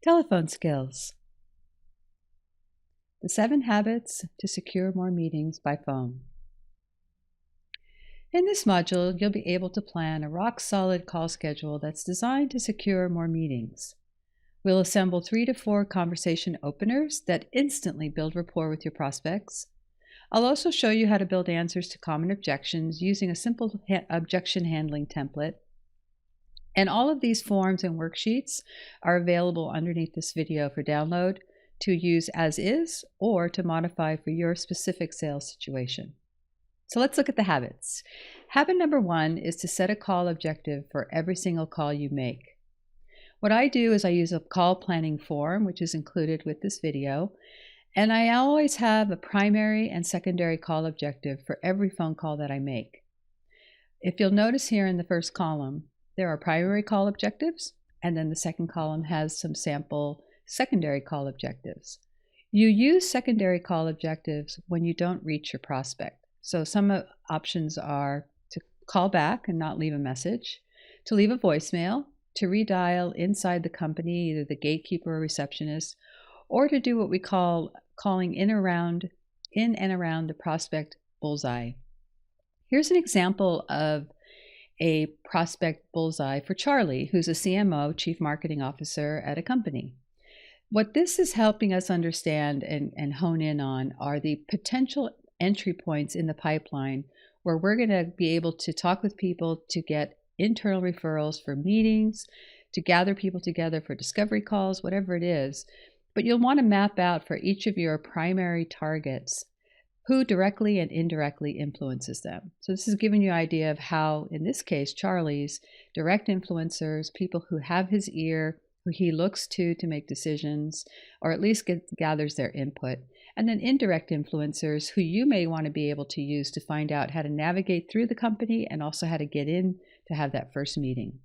Telephone skills. The 7 habits to secure more meetings by phone. In this module, you'll be able to plan a rock-solid call schedule that's designed to secure more meetings. We'll assemble 3 to 4 conversation openers that instantly build rapport with your prospects. I'll also show you how to build answers to common objections using a simple objection handling template. And all of these forms and worksheets are available underneath this video for download to use as is or to modify for your specific sales situation. So let's look at the habits. Habit number 1 is to set a call objective for every single call you make. What I do is I use a call planning form, which is included with this video, and I always have a primary and secondary call objective for every phone call that I make. If you'll notice here in the first column, there are primary call objectives, and then the second column has some sample secondary call objectives. You use secondary call objectives when you don't reach your prospect. So some options are to call back and not leave a message, to leave a voicemail, to redial inside the company, either the gatekeeper or receptionist, or to do what we call calling in and around the prospect bullseye. Here's an example of a prospect bullseye for Charlie, who's a CMO, Chief Marketing Officer at a company. What this is helping us understand and hone in on are the potential entry points in the pipeline where we're going to be able to talk with people to get internal referrals for meetings, to gather people together for discovery calls, whatever it is. But you'll want to map out for each of your primary targets who directly and indirectly influences them. So this is giving you an idea of how, in this case, Charlie's direct influencers, people who have his ear, who he looks to make decisions, or at least gathers their input. And then indirect influencers who you may want to be able to use to find out how to navigate through the company and also how to get in to have that first meeting.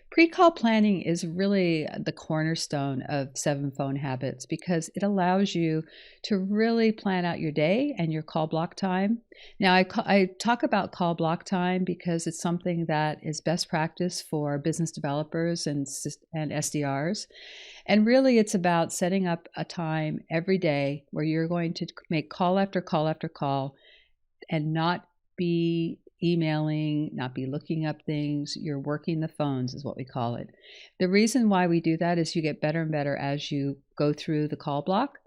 Pre-call planning is really the cornerstone of 7 phone habits because it allows you to really plan out your day and your call block time. Now, I talk about call block time because it's something that is best practice for business developers and SDRs. And really, it's about setting up a time every day where you're going to make call after call after call and not be emailing, not be looking up things. You're working the phones is what we call it. The reason why we do that is you get better and better as you go through the call block.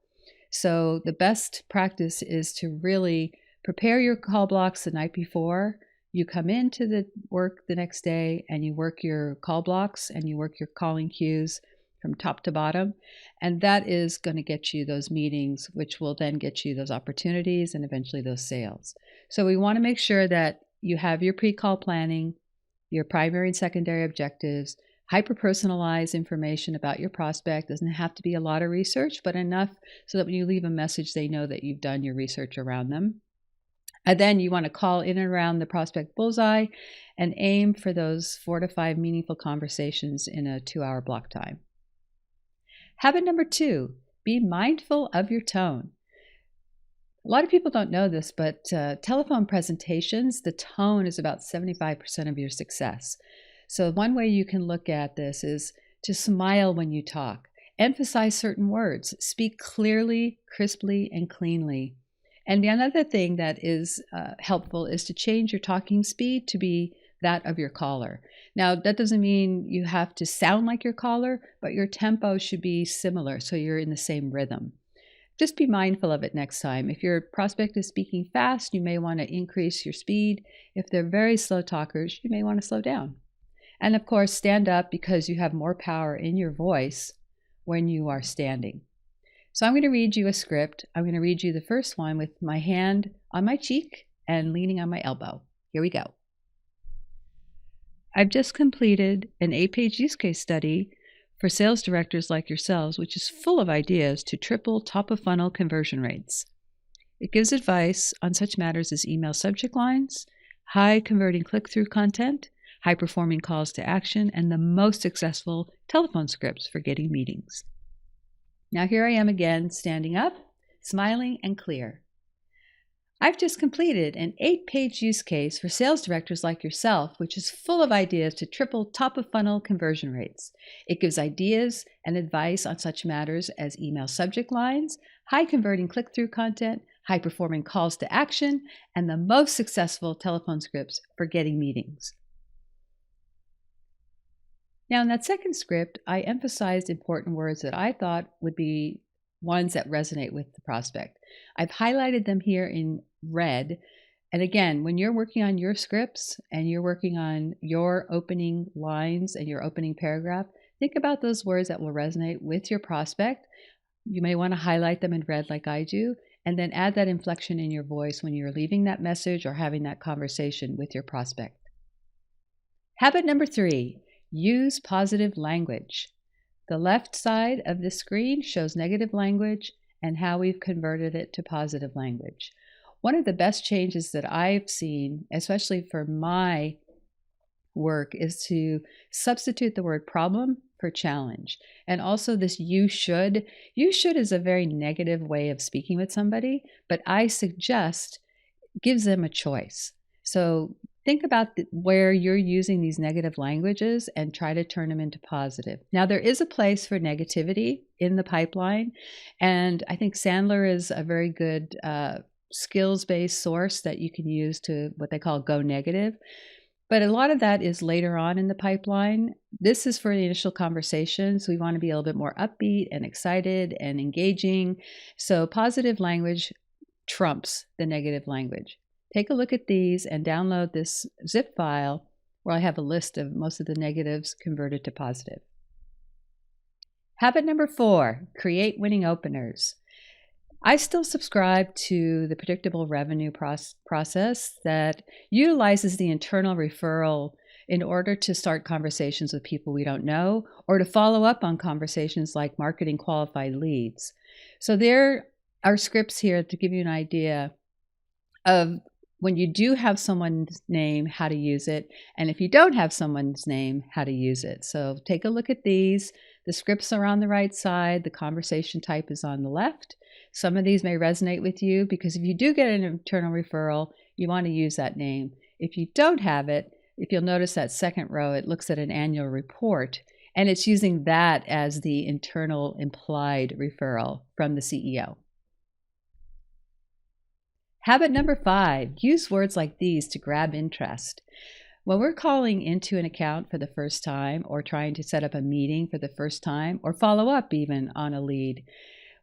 So the best practice is to really prepare your call blocks the night before. You come into the work the next day and you work your call blocks and you work your calling cues from top to bottom. And that is going to get you those meetings, which will then get you those opportunities and eventually those sales. So we want to make sure that you have your pre-call planning, your primary and secondary objectives, hyper-personalized information about your prospect. Doesn't have to be a lot of research, but enough so that when you leave a message, they know that you've done your research around them. And then you want to call in and around the prospect bullseye and aim for those 4 to 5 meaningful conversations in a 2-hour block time. Habit number 2, be mindful of your tone. A lot of people don't know this, but telephone presentations, the tone is about 75% of your success. So one way you can look at this is to smile when you talk, emphasize certain words, speak clearly, crisply, and cleanly. And another thing that is helpful is to change your talking speed to be that of your caller. Now, that doesn't mean you have to sound like your caller, but your tempo should be similar so you're in the same rhythm. Just be mindful of it next time. If your prospect is speaking fast, you may want to increase your speed. If they're very slow talkers, you may want to slow down. And of course, stand up because you have more power in your voice when you are standing. So I'm going to read you a script. I'm going to read you the first one with my hand on my cheek and leaning on my elbow. Here we go. I've just completed an 8-page use case study for sales directors like yourselves, which is full of ideas to triple top-of-funnel conversion rates. It gives advice on such matters as email subject lines, high-converting click-through content, high-performing calls to action, and the most successful telephone scripts for getting meetings. Now here I am again, standing up, smiling and clear. I've just completed an 8-page use case for sales directors like yourself, which is full of ideas to triple top of funnel conversion rates. It gives ideas and advice on such matters as email subject lines, high converting click through content, high performing calls to action, and the most successful telephone scripts for getting meetings. Now, in that second script, I emphasized important words that I thought would be ones that resonate with the prospect. I've highlighted them here in red. And again, when you're working on your scripts and you're working on your opening lines and your opening paragraph, think about those words that will resonate with your prospect. You may want to highlight them in red like I do, and then add that inflection in your voice when you're leaving that message or having that conversation with your prospect. Habit number 3, use positive language. The left side of the screen shows negative language and how we've converted it to positive language. One of the best changes that I've seen, especially for my work, is to substitute the word problem for challenge. And also this you should. You should is a very negative way of speaking with somebody, but I suggest gives them a choice. So think about where you're using these negative languages and try to turn them into positive. Now, there is a place for negativity in the pipeline, and I think Sandler is a very good skills-based source that you can use to what they call go negative. But a lot of that is later on in the pipeline. This is for the initial conversations. We want to be a little bit more upbeat and excited and engaging. So positive language trumps the negative language. Take a look at these and download this zip file where I have a list of most of the negatives converted to positive. Habit number 4, create winning openers. I still subscribe to the predictable revenue process that utilizes the internal referral in order to start conversations with people we don't know or to follow up on conversations like marketing qualified leads. So there are scripts here to give you an idea of when you do have someone's name, how to use it, and if you don't have someone's name, how to use it. So take a look at these. The scripts are on the right side. The conversation type is on the left. Some of these may resonate with you because if you do get an internal referral, you want to use that name. If you don't have it, if you'll notice that second row, it looks at an annual report, and it's using that as the internal implied referral from the CEO. Habit number 5, use words like these to grab interest. When we're calling into an account for the first time or trying to set up a meeting for the first time or follow up even on a lead,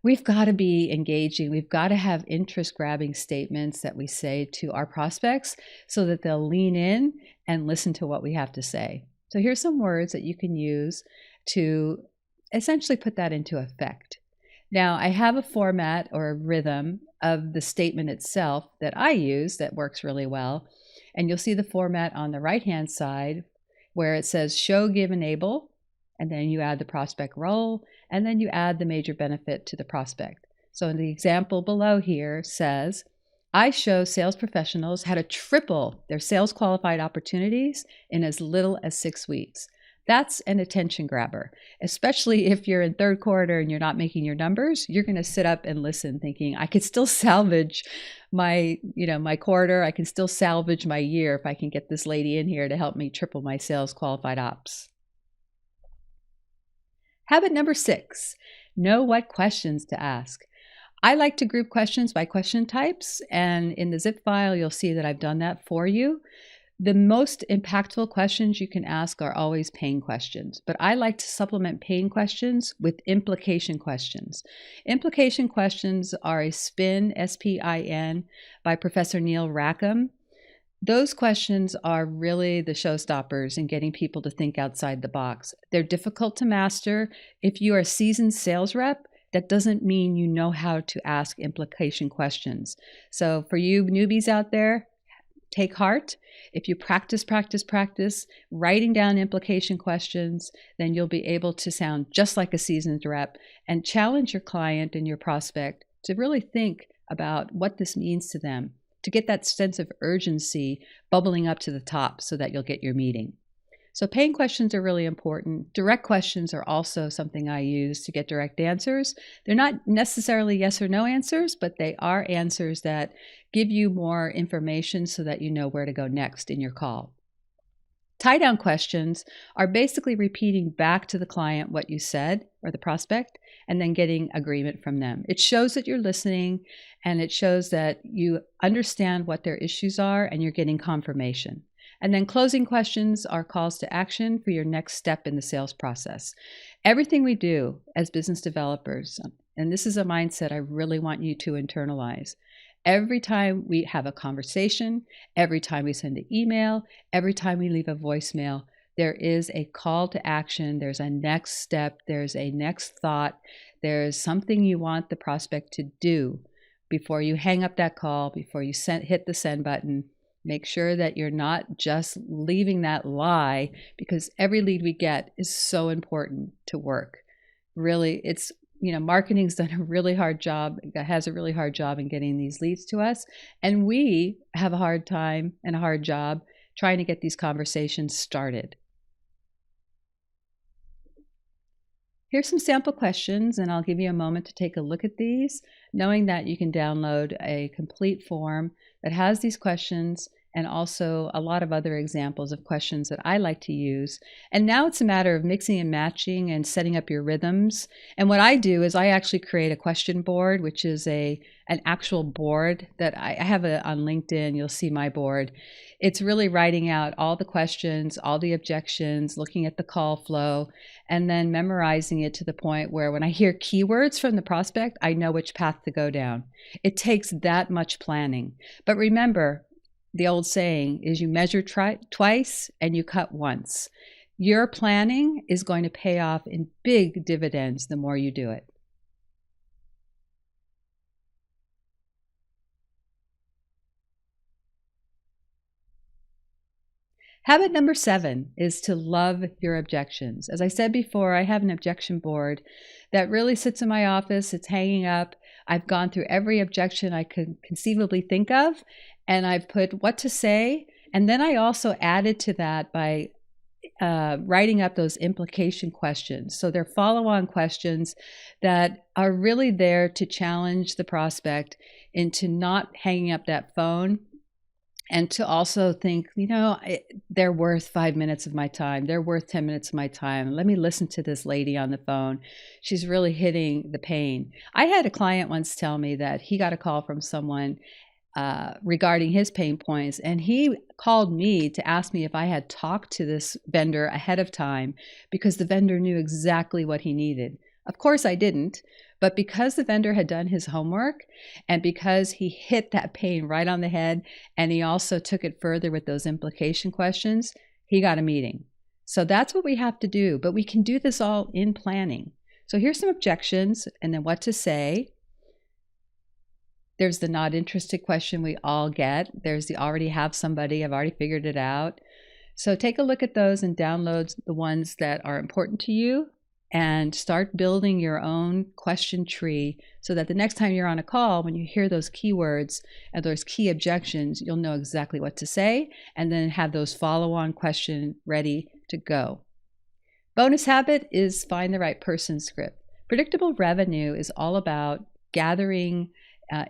we've got to be engaging. We've got to have interest-grabbing statements that we say to our prospects so that they'll lean in and listen to what we have to say. So here's some words that you can use to essentially put that into effect. Now, I have a format or a rhythm of the statement itself that I use that works really well. And you'll see the format on the right-hand side where it says show, give, enable, and then you add the prospect role, and then you add the major benefit to the prospect. So in the example below here says, I show sales professionals how to triple their sales qualified opportunities in as little as 6 weeks. That's an attention grabber, especially if you're in third quarter and you're not making your numbers. You're going to sit up and listen thinking, I could still salvage my quarter. I can still salvage my year if I can get this lady in here to help me triple my sales qualified ops. Habit number 6, know what questions to ask. I like to group questions by question types, and in the zip file, you'll see that I've done that for you. The most impactful questions you can ask are always pain questions, but I like to supplement pain questions with implication questions. Implication questions are a spin, S-P-I-N, by Professor Neil Rackham. Those questions are really the showstoppers in getting people to think outside the box. They're difficult to master. If you are a seasoned sales rep, that doesn't mean you know how to ask implication questions. So for you newbies out there, take heart. If you practice writing down implication questions, then you'll be able to sound just like a seasoned rep and challenge your client and your prospect to really think about what this means to them, to get that sense of urgency bubbling up to the top so that you'll get your meeting. So paying questions are really important. Direct questions are also something I use to get direct answers. They're not necessarily yes or no answers, but they are answers that give you more information so that you know where to go next in your call. Tie-down questions are basically repeating back to the client what you said or the prospect and then getting agreement from them. It shows that you're listening and it shows that you understand what their issues are and you're getting confirmation. And then closing questions are calls to action for your next step in the sales process. Everything we do as business developers, and this is a mindset I really want you to internalize. Every time we have a conversation, every time we send an email, every time we leave a voicemail, there is a call to action, there's a next step, there's a next thought, there's something you want the prospect to do before you hang up that call, before you hit the send button. Make sure that you're not just leaving that lie, because every lead we get is so important to work. Really, it's marketing's done a really hard job, has a really hard job in getting these leads to us. And we have a hard time and a hard job trying to get these conversations started. Here's some sample questions, and I'll give you a moment to take a look at these, knowing that you can download a complete form that has these questions and also a lot of other examples of questions that I like to use. And now it's a matter of mixing and matching and setting up your rhythms. And what I do is I actually create a question board, which is an actual board that I have on LinkedIn. You'll see my board. It's really writing out all the questions, all the objections, looking at the call flow, and then memorizing it to the point where when I hear keywords from the prospect, I know which path to go down. It takes that much planning. But remember, the old saying is you measure twice and you cut once. Your planning is going to pay off in big dividends the more you do it. Habit number 7 is to love your objections. As I said before, I have an objection board that really sits in my office. It's hanging up. I've gone through every objection I could conceivably think of, and I've put what to say. And then I also added to that by writing up those implication questions. So they're follow-on questions that are really there to challenge the prospect into not hanging up that phone, and to also think, they're worth 5 minutes of my time. They're worth 10 minutes of my time. Let me listen to this lady on the phone. She's really hitting the pain. I had a client once tell me that he got a call from someone regarding his pain points, and he called me to ask me if I had talked to this vendor ahead of time because the vendor knew exactly what he needed. Of course I didn't, but because the vendor had done his homework and because he hit that pain right on the head and he also took it further with those implication questions, he got a meeting. So that's what we have to do, but we can do this all in planning. So here's some objections and then what to say. There's the not interested question we all get. There's the already have somebody, I've already figured it out. So take a look at those and download the ones that are important to you and start building your own question tree so that the next time you're on a call, when you hear those keywords and those key objections, you'll know exactly what to say and then have those follow-on questions ready to go. Bonus habit is find the right person script. Predictable revenue is all about gathering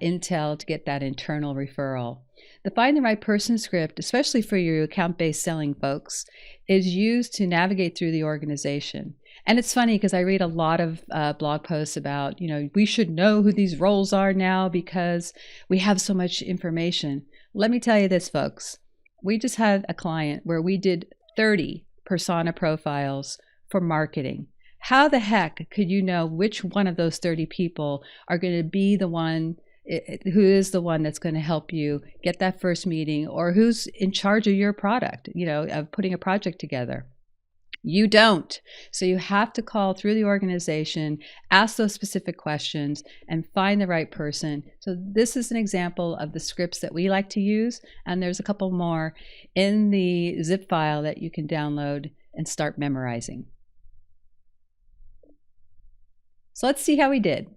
intel to get that internal referral. The find the right person script, especially for your account-based selling folks, is used to navigate through the organization. And it's funny because I read a lot of blog posts about, we should know who these roles are now because we have so much information. Let me tell you this, folks. We just had a client where we did 30 persona profiles for marketing. How the heck could you know which one of those 30 people are going to be the one who is the one that's going to help you get that first meeting or who's in charge of your product, of putting a project together? You don't. So you have to call through the organization, ask those specific questions, and find the right person. So this is an example of the scripts that we like to use, and there's a couple more in the zip file that you can download and start memorizing. So let's see how we did.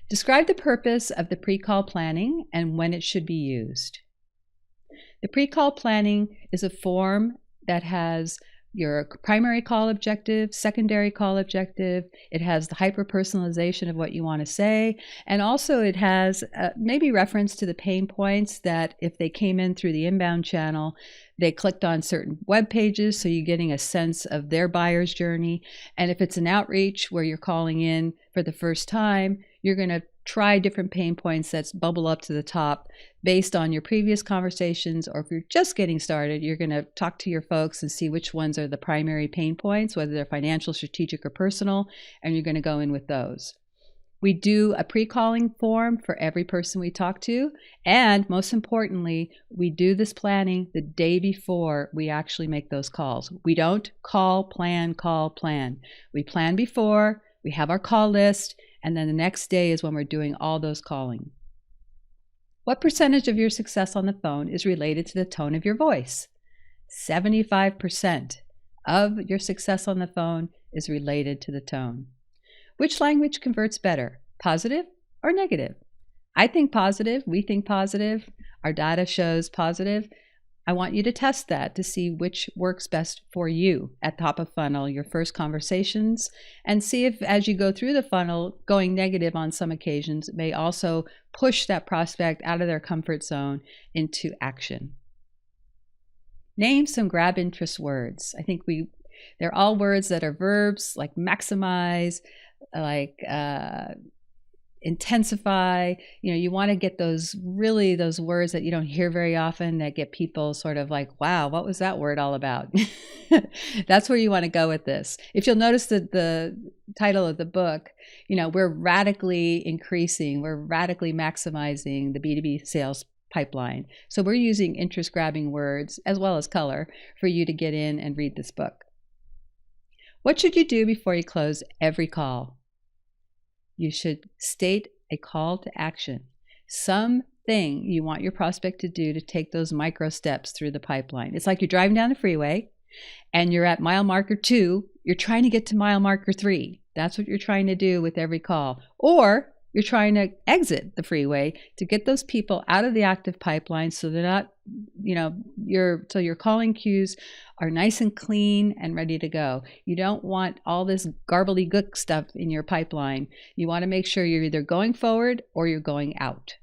Describe the purpose of the pre-call planning and when it should be used. The pre-call planning is a form that has your primary call objective, secondary call objective. It has the hyper personalization of what you want to say. And also it has maybe reference to the pain points that if they came in through the inbound channel, they clicked on certain web pages. So you're getting a sense of their buyer's journey. And if it's an outreach where you're calling in for the first time, you're going to try different pain points that bubble up to the top based on your previous conversations. Or if you're just getting started, you're going to talk to your folks and see which ones are the primary pain points, whether they're financial, strategic, or personal, and you're going to go in with those. We do a pre-calling form for every person we talk to. And most importantly, we do this planning the day before we actually make those calls. We don't call, plan, call, plan. We plan before, we have our call list, and then the next day is when we're doing all those calling. What percentage of your success on the phone is related to the tone of your voice? 75% of your success on the phone is related to the tone. Which language converts better, positive or negative? I think positive. We think positive. Our data shows positive. I want you to test that to see which works best for you at top of funnel, your first conversations, and see if as you go through the funnel, going negative on some occasions may also push that prospect out of their comfort zone into action. Name some grab interest words. I think they're all words that are verbs like maximize, like intensify. You want to get those words that you don't hear very often that get people sort of like, wow, what was that word all about? That's where you want to go with this. If you'll notice that the title of the book, we're radically maximizing the B2B sales pipeline. So we're using interest grabbing words as well as color for you to get in and read this book. What should you do before you close every call? You should state a call to action, something you want your prospect to do to take those micro steps through the pipeline. It's like you're driving down the freeway and you're at mile marker 2, you're trying to get to mile marker 3. That's what you're trying to do with every call. Or you're trying to exit the freeway to get those people out of the active pipeline so they're not, so your calling queues are nice and clean and ready to go. You don't want all this gobbledygook stuff in your pipeline. You want to make sure you're either going forward or you're going out.